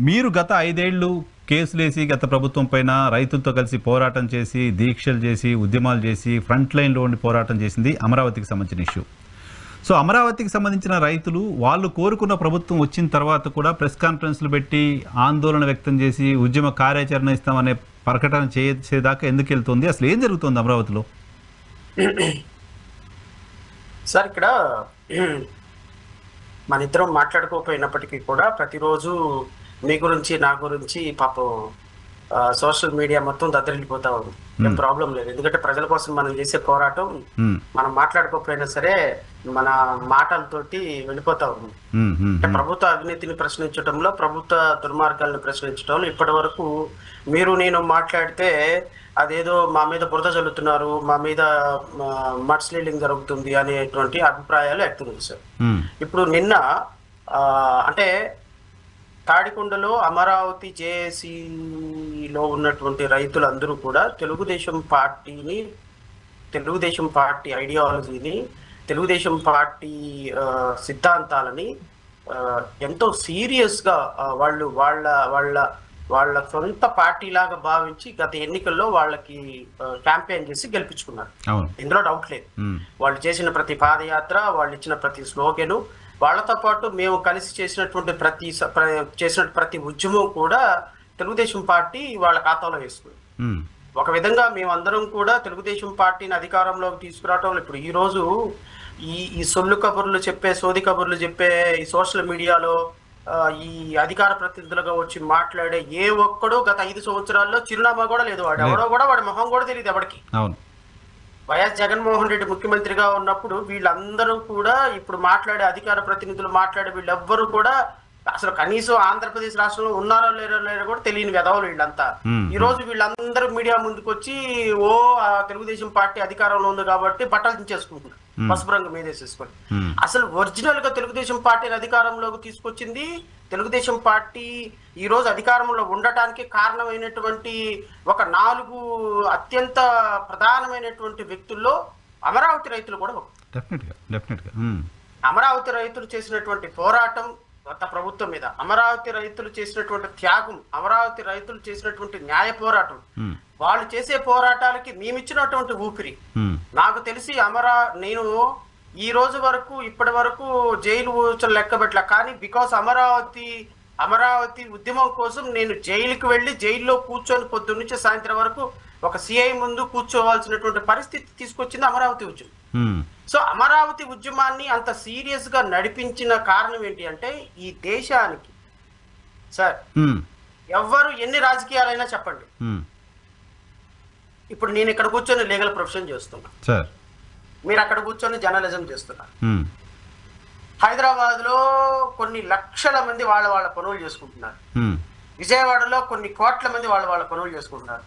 మీరు గత 5 ఏళ్ళు కేసులేసి గత ప్రభుత్వం పైన రైతులతో కలిసి పోరాటం చేసి దీక్షలు చేసి ఉద్యమాలు చేసి ఫ్రంట్ లైన్లో ఉండి పోరాటం చేసింది అమరావతికి సంబంధించిన ఇష్యూ. సో అమరావతికి సంబంధించిన రైతులు వాళ్ళు కోరుకున్న ప్రభుత్వం వచ్చిన తర్వాత కూడా ప్రెస్ కాన్ఫరెన్స్లు పెట్టి ఆందోళన వ్యక్తం చేసి ఉద్యమ కార్యాచరణ ఇస్తామనే ప్రకటన చేసేదాకా ఎందుకు వెళ్తుంది? అసలు ఏం జరుగుతుంది అమరావతిలో? సార్, ఇక్కడ మన ఇద్దరం మాట్లాడుకోకపోయినప్పటికీ కూడా ప్రతిరోజు మీ గురించి నా గురించి పాపం సోషల్ మీడియా మొత్తం దద్దరిల్లిపోతా ఉంది. ఏం ప్రాబ్లం లేదు, ఎందుకంటే ప్రజల కోసం మనం చేసే పోరాటం మనం మాట్లాడుకోకపోయినా సరే మన మాటలతోటి వెళ్ళిపోతా ఉంది. అంటే ప్రభుత్వ అవినీతిని ప్రశ్నించడంలో, ప్రభుత్వ దుర్మార్గాలను ప్రశ్నించడంలో ఇప్పటి వరకు మీరు నేను మాట్లాడితే అదేదో మా మీద బురద చల్లుతున్నారు, మా మీద మడ్స్లీడింగ్ జరుగుతుంది అనేటువంటి అభిప్రాయాలు వ్యక్తం చేశారు. ఇప్పుడు నిన్న అంటే తాడికొండలో అమరావతి జేఏసీలో ఉన్నటువంటి రైతులందరూ కూడా తెలుగుదేశం పార్టీ ఐడియాలజీని, తెలుగుదేశం పార్టీ సిద్ధాంతాలని ఎంతో సీరియస్గా వాళ్ళు వాళ్ళ సొంత పార్టీ లాగా భావించి గత ఎన్నికల్లో వాళ్ళకి క్యాంపెయిన్ చేసి గెలిపించుకున్నారు. ఇందులో డౌట్ లేదు. వాళ్ళు చేసిన ప్రతి పాదయాత్ర, వాళ్ళు ఇచ్చిన ప్రతి స్లోగను, వాళ్ళతో పాటు మేము కలిసి చేసినటువంటి ప్రతి ఉద్యమం కూడా తెలుగుదేశం పార్టీ వాళ్ళ ఖాతాలో వేసుకుంది. ఒక విధంగా మేమందరం కూడా తెలుగుదేశం పార్టీని అధికారంలోకి తీసుకురావటం. ఇప్పుడు ఈ రోజు ఈ సొల్లు కబుర్లు చెప్పే, సోది కబుర్లు చెప్పే ఈ సోషల్ మీడియాలో ఈ అధికార ప్రతినిధులుగా వచ్చి మాట్లాడే ఏ ఒక్కడో గత 5 సంవత్సరాల్లో చిరునామా కూడా లేదు. వాడు ఎవడో కూడా వాడి మొహం కూడా తెలియదు ఎవరికి. వైఎస్ జగన్మోహన్ రెడ్డి ముఖ్యమంత్రిగా ఉన్నప్పుడు వీళ్ళందరూ కూడా ఇప్పుడు మాట్లాడే అధికార ప్రతినిధులు మాట్లాడే వీళ్ళెవ్వరూ కూడా అసలు కనీసం ఆంధ్రప్రదేశ్ రాష్ట్రంలో ఉన్నారో లేరో కూడా తెలియని వెధవలు వీళ్ళంతా. ఈ రోజు వీళ్ళందరూ మీడియా ముందుకు వచ్చి తెలుగుదేశం పార్టీ అధికారంలో ఉంది కాబట్టి బట్టలు దించేసుకుంటున్నారు, పసుపు రంగు మీదేసేసుకొని. అసలు ఒరిజినల్ గా తెలుగుదేశం పార్టీని అధికారంలోకి తీసుకొచ్చింది తెలుగుదేశం పార్టీ ఈ రోజు అధికారంలో ఉండటానికి కారణమైనటువంటి ఒక 4 అత్యంత ప్రధానమైనటువంటి వ్యక్తుల్లో అమరావతి రైతులు కూడా. అమరావతి రైతులు చేసినటువంటి పోరాటం గత ప్రభుత్వం మీద, అమరావతి రైతులు చేసినటువంటి త్యాగం, అమరావతి రైతులు చేసినటువంటి న్యాయ పోరాటం, వాళ్ళు చేసే పోరాటాలకి మేమిచ్చినటువంటి ఊపిరి. నాకు తెలిసి నేను ఈ రోజు వరకు ఇప్పటి వరకు జైలు లెక్కబెట్టలే, కానీ బికాస్ అమరావతి ఉద్యమం కోసం నేను జైలుకి వెళ్ళి జైల్లో కూర్చొని పొద్దున్న నుంచి సాయంత్రం వరకు ఒక సిఐ ముందు కూర్చోవాల్సినటువంటి పరిస్థితి తీసుకొచ్చింది అమరావతి ఉద్యమం. సో అమరావతి ఉద్యమాన్ని అంత సీరియస్ గా నడిపించిన కారణం ఏంటి అంటే, ఈ దేశానికి సార్ ఎవరు ఎన్ని రాజకీయాలైనా చెప్పండి, ఇప్పుడు నేను ఇక్కడ కూర్చొని లీగల్ ప్రొఫెషన్ చేస్తున్నా, మీరు అక్కడ కూర్చొని జర్నలిజం చేస్తున్నారు. హైదరాబాద్ లో కొన్ని లక్షల మంది వాళ్ళ పనులు చేసుకుంటున్నారు, విజయవాడలో కొన్ని కోట్ల మంది వాళ్ళ పనులు చేసుకుంటున్నారు.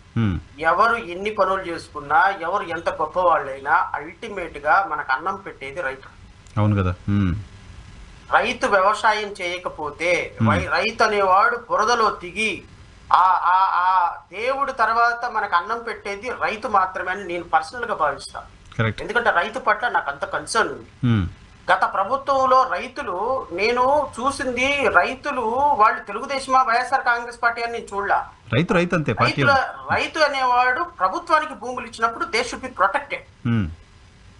ఎవరు ఎన్ని పనులు చేసుకున్నా, ఎవరు ఎంత గొప్ప వాళ్ళైనా అల్టిమేట్ గా మనకు అన్నం పెట్టేది రైతు. అవును కదా. రైతు వ్యవసాయం చేయకపోతే, రైతు అనేవాడు బురదలో దిగి ఆ దేవుడు తర్వాత మనకు అన్నం పెట్టేది రైతు మాత్రమే అని నేను పర్సనల్ గా భావిస్తాను. ఎందుకంటే రైతు పట్ల నాకు అంత కన్సర్న్ ఉంది. గత ప్రభుత్వంలో నేను చూసింది రైతులు వాళ్ళు తెలుగుదేశమా వైఎస్ఆర్ కాంగ్రెస్ పార్టీ అని నేను చూడలా. రైతు అనేవాడు ప్రభుత్వానికి భూములు ఇచ్చినప్పుడు they should be protected,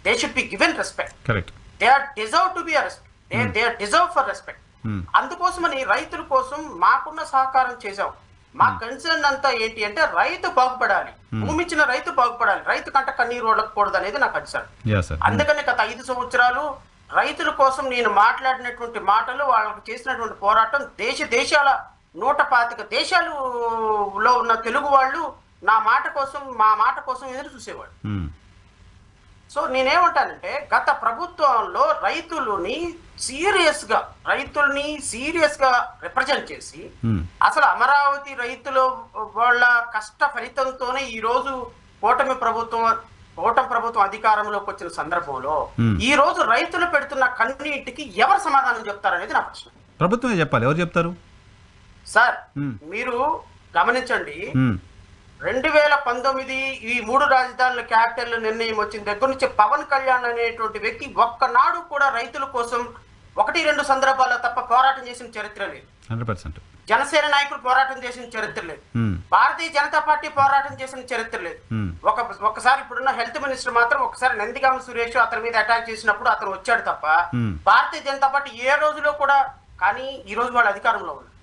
they should be given respect, they are deserve to be respect, they are deserve for respect. అందుకోసమని రైతుల కోసం మాకున్న సహకారం చేశాం. మా కన్సర్న్ అంతా ఏంటి అంటే రైతు బాగుపడాలి, భూమి ఇచ్చిన రైతు బాగుపడాలి, రైతు కంట కన్నీరు ఓడకూడదు అనేది నా కన్సర్న్. అందుకని గత 5 సంవత్సరాలు రైతుల కోసం నేను మాట్లాడినటువంటి మాటలు, వాళ్ళకి చేసినటువంటి పోరాటం దేశాల 125 దేశాలలో ఉన్న తెలుగు వాళ్ళు మా మాట కోసం ఎదురు చూసేవాడు. సో నేనేమంటానంటే, గత ప్రభుత్వంలో రైతుల్ని సీరియస్ గా రిప్రజెంట్ చేసి అసలు అమరావతి రైతుల వాళ్ళ కష్ట ఫలితంతోనే ఈ రోజు కూటమి ప్రభుత్వం అధికారంలోకి వచ్చిన సందర్భంలో ఈ రోజు రైతులు పెడుతున్న కన్నీటికి ఎవరు సమాధానం చెప్తారనేది నా ప్రశ్న. ప్రభుత్వమే చెప్పాలి, ఎవరు చెప్తారు సార్? మీరు గమనించండి, 2019 ఈ 3 రాజధానుల క్యాపిటల్ నిర్ణయం వచ్చిన దగ్గర నుంచి పవన్ కళ్యాణ్ అనేటువంటి వ్యక్తి ఒక్కనాడు కూడా రైతుల కోసం 1-2 సందర్భాల్లో తప్ప పోరాటం చేసిన చరిత్ర లేదు. 100% జనసేన నాయకులు పోరాటం చేసిన చరిత్ర లేదు, భారతీయ జనతా పార్టీ పోరాటం చేసిన చరిత్ర లేదు. ఒకసారి ఇప్పుడున్న హెల్త్ మినిస్టర్ మాత్రం ఒకసారి నందిగామ సురేష్ అతని మీద అటాక్ చేసినప్పుడు అతను వచ్చాడు తప్ప భారతీయ జనతా పార్టీ ఏ రోజులో కూడా. కానీ ఈ రోజు వాళ్ళు అధికారంలో ఉన్నారు.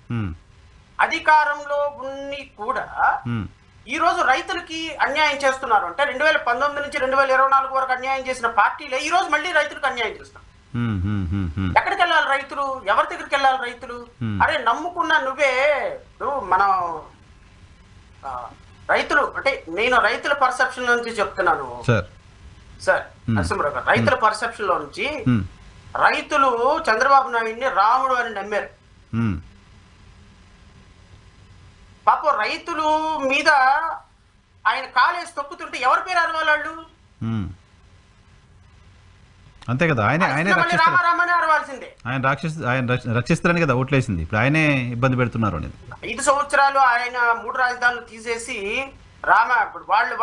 అధికారంలో ఉన్ని కూడా ఈ రోజు రైతులకి అన్యాయం చేస్తున్నారు. అంటే 2019 నుంచి 2024 వరకు అన్యాయం చేసిన పార్టీలే ఈ రోజు మళ్ళీ రైతులకు అన్యాయం చేస్తున్నారు. ఎక్కడికి వెళ్ళాలి రైతులు? ఎవరి దగ్గరికి వెళ్ళాలి రైతులు? అరే నమ్ముకున్న నువ్వే మనం రైతులు అంటే నేను రైతుల పర్సెప్షన్ నుంచి చెప్తున్నాను సార్ నరసింహరావు గారు. రైతుల పర్సెప్షన్ లో నుంచి రైతులు చంద్రబాబు నాయుడిని రాముడు అని నమ్మారు. పాపం రైతులు మీద ఆయన కాలేసి తొక్కుతుంటే ఎవరి పేరు అరవాలి వాళ్ళు? అంతే కదా, ఆయన రామారామని అరవాల్సిందే. ఆయన రక్షిస్తారని కదా ఓట్లేసింది. ఇప్పుడు ఆయనే ఇబ్బంది పెడుతున్నారు అనేది. 5 సంవత్సరాలు ఆయన 3 రాజధానులు తీసేసి ఇప్పుడు వాళ్ళు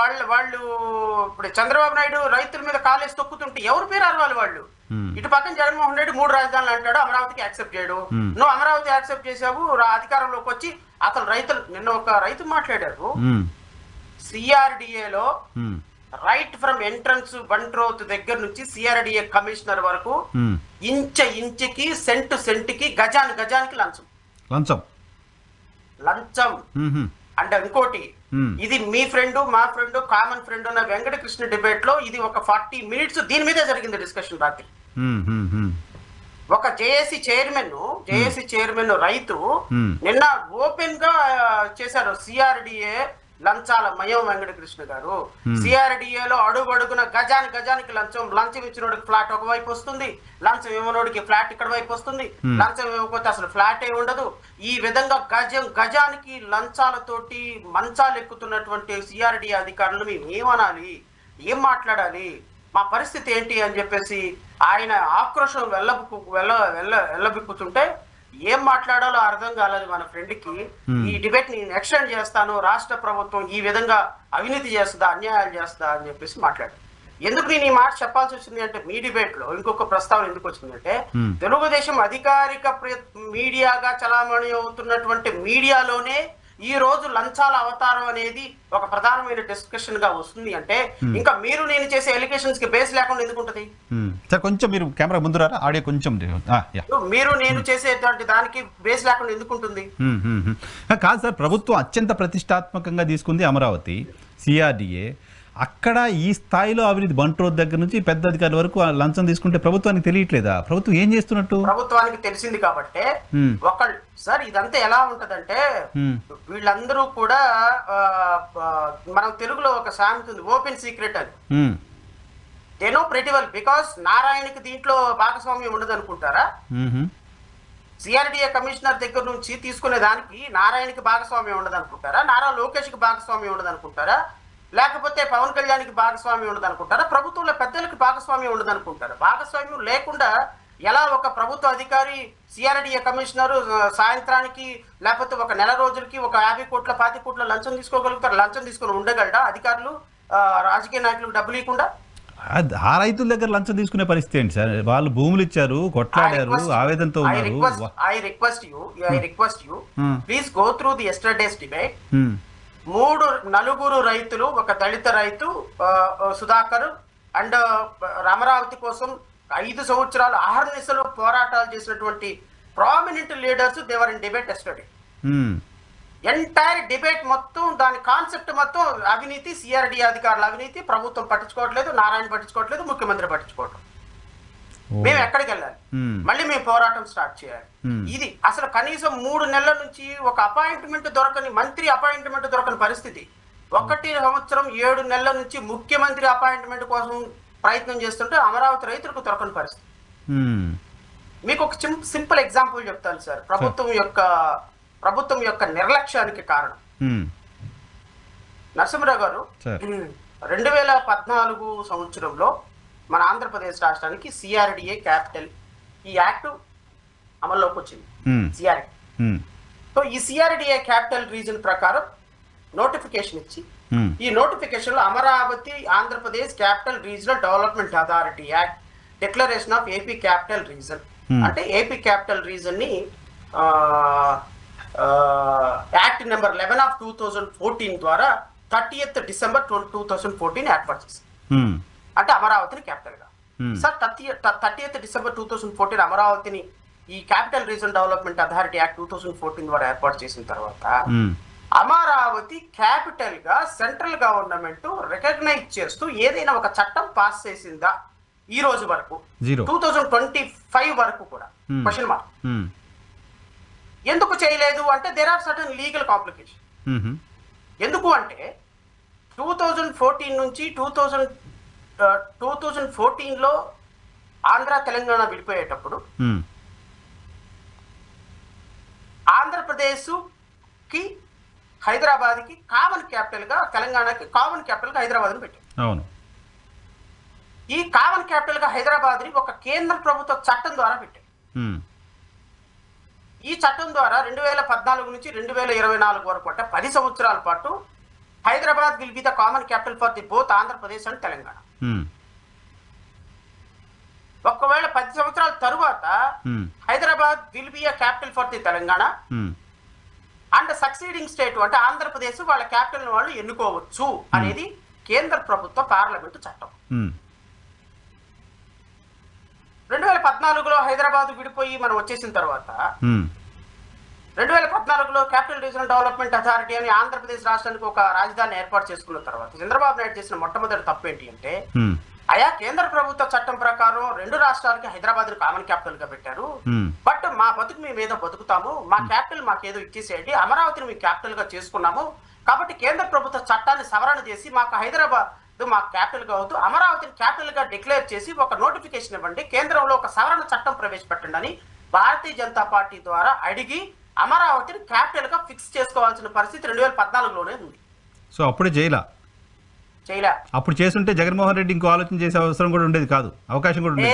ఇప్పుడు చంద్రబాబు నాయుడు రైతుల మీద కాలేసి తొక్కుతుంటే ఎవరి పేరు అరవాలి వాళ్ళు? ఇటు పక్కన జగన్మోహన్ రెడ్డి 3 రాజధానులు అంటాడు, అమరావతికి యాక్సెప్ట్ చేయడు. నువ్వు అమరావతి యాక్సెప్ట్ చేసావు, అధికారంలోకి వచ్చి అసలు రైతులు నిన్న ఒక రైతు మాట్లాడారు సిఆర్డిఏలో రైట్ ఫ్రమ్ ఎంట్రన్స్ బంట్రోత్ దగ్గర నుంచి సిఆర్డిఏ కమిషనర్ వరకు ఇంచుకి సెంటుకి గజానికి లంచం అంటే ఇంకోటి ఇది మీ ఫ్రెండ్ మా ఫ్రెండ్ కామన్ ఫ్రెండ్ ఉన్న వెంకటకృష్ణ డిబేట్ లో ఇది ఒక 40 మినిట్స్ దీని మీదే జరిగింది డిస్కషన్ రాత్రి. ఒక జేఏసీ చైర్మన్ రైతు నిన్న ఓపెన్ గా చేశారు సిఆర్డిఏ లంచాల మయం వెంకటకృష్ణ గారు. సిఆర్డిఏలో అడుగున గజానికి లంచం ఇచ్చినోడికి ఫ్లాట్ ఒకవైపు వస్తుంది, లంచం ఇవ్వనోడికి ఫ్లాట్ ఇక్కడ వైపు వస్తుంది, లంచం ఇవ్వకపోతే అసలు ఫ్లాట్ ఏ ఉండదు. ఈ విధంగా గజానికి లంచాలతోటి మంచాలు ఎక్కుతున్నటువంటి సిఆర్డిఏ అధికారులు మేము ఏమనాలి, ఏం మాట్లాడాలి, మా పరిస్థితి ఏంటి అని చెప్పేసి ఆయన ఆక్రోశం వెళ్ళబిక్కుతుంటే ఏం మాట్లాడాలో అర్థం కాలేదు మన ఫ్రెండ్ కి. ఈ డిబేట్ నేను ఎక్స్టెండ్ చేస్తాను, రాష్ట్ర ప్రభుత్వం ఈ విధంగా అవినీతి చేస్తుందా, అన్యాయాలు చేస్తుందా అని చెప్పేసి మాట్లాడు. ఎందుకు నేను ఈ మాట చెప్పాల్సి వచ్చింది అంటే మీ డిబేట్ లో ఇంకొక ప్రస్తావన ఎందుకు వచ్చిందంటే తెలుగుదేశం అధికారిక మీడియాగా చలామణి అవుతున్నటువంటి మీడియాలోనే ఈ రోజు లంచాల అవతారం అనేది ఒక ప్రధానమైన డిస్కషన్ గా వస్తుంది అంటే ఇంకా మీరు నేను చేసే ఎలిగేషన్స్ కి బేస్ లేకుండా ఎందుకు ఉంటది? కొంచెం మీరు కెమెరా ముందు రారా, ఆడియో కొంచెం మీరు నేను చేసేటువంటి దానికి బేస్ లేకుండా ఎందుకు ఉంటుంది? కాదు సార్, ప్రభుత్వం అత్యంత ప్రతిష్టాత్మకంగా తీసుకుంది అమరావతి, సిఆర్డిఏ. అక్కడ ఈ స్థాయిలో అవినీతి బంట్రోత్ దగ్గర నుంచి పెద్ద అధికారుల వరకు లంచం తీసుకుంటే ప్రభుత్వానికి తెలియట్లేదా? ప్రభుత్వం ఏం చేస్తున్నట్టు? ప్రభుత్వానికి తెలిసింది కాబట్టి ఒకళ్ళు సార్ ఇదంతా ఎలా ఉంటదంటే వీళ్ళందరూ కూడా మనం తెలుగులో ఒక సామెత ఉంది, ఓపెన్ సీక్రెట్ అని. They know pretty well because నారాయణకి దీంట్లో భాగస్వామ్యం ఉండదు అనుకుంటారా? సిఆర్డిఏ కమిషనర్ దగ్గర నుంచి తీసుకునే దానికి నారాయణకి భాగస్వామ్యం ఉండదు అనుకుంటారా? నారా లోకేష్కి భాగస్వామ్యం ఉండదు అనుకుంటారా? లేకపోతే పవన్ కళ్యాణ్కి భాగస్వామ్యం ఉండదు అనుకుంటారా? ప్రభుత్వంలో పెద్దలకి భాగస్వామ్యం ఉండదు అనుకుంటారా? భాగస్వామ్యం లేకుండా ఎలా ఒక ప్రభుత్వ అధికారి సిఆర్డిఏ కమిషనర్ సాయంత్రానికి లేకపోతే ఒక నెల రోజులకి ఒక 50 కోట్ల 40 కోట్ల లంచం తీసుకోగలుగుతారు? లంచం తీసుకుని ఉండగలడా అధికారులు రాజకీయ నాయకులకు డబ్బులు ఇవ్వకుండా? ఆ రైతుల దగ్గర లంచం తీసుకునే పరిస్థితి ఏంటి సార్? వాళ్ళు భూములు ఇచ్చారు, కొట్లాడారు, ఆవేదనతో ఉన్నారు. I request you please go through the yesterday's debate. 4 రైతులు, ఒక దళిత రైతు సుధాకర్ అండ్ అమరావతి కోసం 5 సంవత్సరాలు అహర్నిశలు పోరాటాలు చేసినటువంటి prominent leaders they were in debate yesterday. Entire debate మొత్తం దాని కాన్సెప్ట్ మొత్తం అవినీతి, సిఆర్డిఏ అధికారుల అవినీతి, ప్రభుత్వం పట్టించుకోవట్లేదు, నారాయణ పట్టించుకోవట్లేదు, ముఖ్యమంత్రి పట్టించుకోవట్లేదు. మేము ఎక్కడికి వెళ్ళాలి? మళ్ళీ మేము పోరాటం స్టార్ట్ చేయాలి. ఇది అసలు కనీసం 3 నెలల నుంచి ఒక అపాయింట్మెంట్ దొరకని మంత్రి అపాయింట్మెంట్ దొరకని పరిస్థితి. 1 సంవత్సరం 7 నెలల నుంచి ముఖ్యమంత్రి అపాయింట్మెంట్ కోసం ప్రయత్నం చేస్తుంటే అమరావతి రైతులకు దొరకని పరిస్థితి. మీకు ఒక సింపుల్ ఎగ్జాంపుల్ చెప్తాను సార్, ప్రభుత్వం యొక్క నిర్లక్ష్యానికి కారణం. నరసింహరావు గారు 2014 సంవత్సరంలో మన ఆంధ్రప్రదేశ్ రాష్ట్రానికి సిఆర్డిఏ క్యాపిటల్ ఈ యాక్ట్ అమల్లోకి వచ్చింది. సిఆర్డి సో ఈ సిఆర్డిఏ క్యాపిటల్ రీజన్ ప్రకారం నోటిఫికేషన్ ఇచ్చి ఈ నోటిఫికేషన్ లో Amaravati Andhra Pradesh capital regional development authority act declaration of AP capital region అంటే ఏపీ క్యాపిటల్ రీజన్ ని యాక్ట్ నెంబర్ 11/2014 ద్వారా 30th December 2014 ఏర్పాటు చేసింది. అంటే అమరావతిని క్యాపిటల్ గా. సార్ 30th December 2014 అమరావతిని ఈ capital region development authority act 2014 ద్వారా ఏర్పాటు చేసిన తర్వాత అమరావతి క్యాపిటల్ గా సెంట్రల్ గవర్నమెంట్ రికగ్నైజ్ చేస్తూ ఏదైనా ఒక చట్టం పాస్ చేసిందా ఈ రోజు వరకు? 2025 వరకు కూడా క్వశ్చన్ మార్క్. ఎందుకు చేయలేదు అంటే there are certain legal complication. ఎందుకు అంటే 2014 నుంచి 2014లో ఆంధ్ర తెలంగాణ విడిపోయేటప్పుడు ఆంధ్రప్రదేశ్ కి హైదరాబాద్ కి కామన్ క్యాపిటల్ గా, తెలంగాణకి కామన్ క్యాపిటల్ గా హైదరాబాద్ పెట్టారు. అవును. ఈ కామన్ క్యాపిటల్ గా హైదరాబాద్ ని ఒక కేంద్ర ప్రభుత్వ చట్టం ద్వారా పెట్టారు. ఈ చట్టం ద్వారా 2014 నుంచి 2024 వరకు అంటే 10 సంవత్సరాల పాటు Hyderabad will be the common capital for the both Andhra Pradesh and Telangana. ఒకవేళ 10 సంవత్సరాల తరువాత Hyderabad will be a capital for the Telangana and succeeding state అంటే ఆంధ్రప్రదేశ్ వాళ్ళ క్యాపిటల్ వాళ్ళు ఎన్నుకోవచ్చు అనేది కేంద్ర ప్రభుత్వ పార్లమెంటు చట్టం. 2014లో హైదరాబాద్ విడిపోయి మనం వచ్చేసిన తర్వాత 2014లో క్యాపిటల్ రీజనల్ డెవలప్మెంట్ అథారిటీ అని ఆంధ్రప్రదేశ్ రాష్ట్రానికి ఒక రాజధాని ఏర్పాటు చేసుకున్న తర్వాత చంద్రబాబు నాయుడు చేసిన మొట్టమొదటి తప్పు ఏంటి అంటే అయా కేంద్ర ప్రభుత్వ చట్టం ప్రకారం 2 రాష్ట్రాలకి హైదరాబాద్ కామన్ క్యాపిటల్ గా పెట్టారు, బట్ మా బతుకు మేము ఏదో బతుకుతాము, మా క్యాపిటల్ మాకేదో ఇచ్చేసేయండి, అమరావతిని మేము క్యాపిటల్ గా చేసుకున్నాము కాబట్టి కేంద్ర ప్రభుత్వ చట్టాన్ని సవరణ చేసి మాకు హైదరాబాద్ మా క్యాపిటల్ గా అవుతూ అమరావతిని క్యాపిటల్ గా డిక్లేర్ చేసి ఒక నోటిఫికేషన్ ఇవ్వండి, కేంద్రంలో ఒక సవరణ చట్టం ప్రవేశపెట్టండి అని భారతీయ జనతా పార్టీ ద్వారా అడిగి అమరావతిని క్యాపిటల్ గా ఫిక్స్ చేసుకోవాల్సిన పరిస్థితి 2014లోనే ఉంది. సో అప్పుడే చేయలే. అప్పుడు చేస్తుంటే జగన్మోహన్ రెడ్డి ఇంకో ఆలోచన చేసే అవసరం కూడా ఉండేది కాదు, అవకాశం కూడా ఉండేది.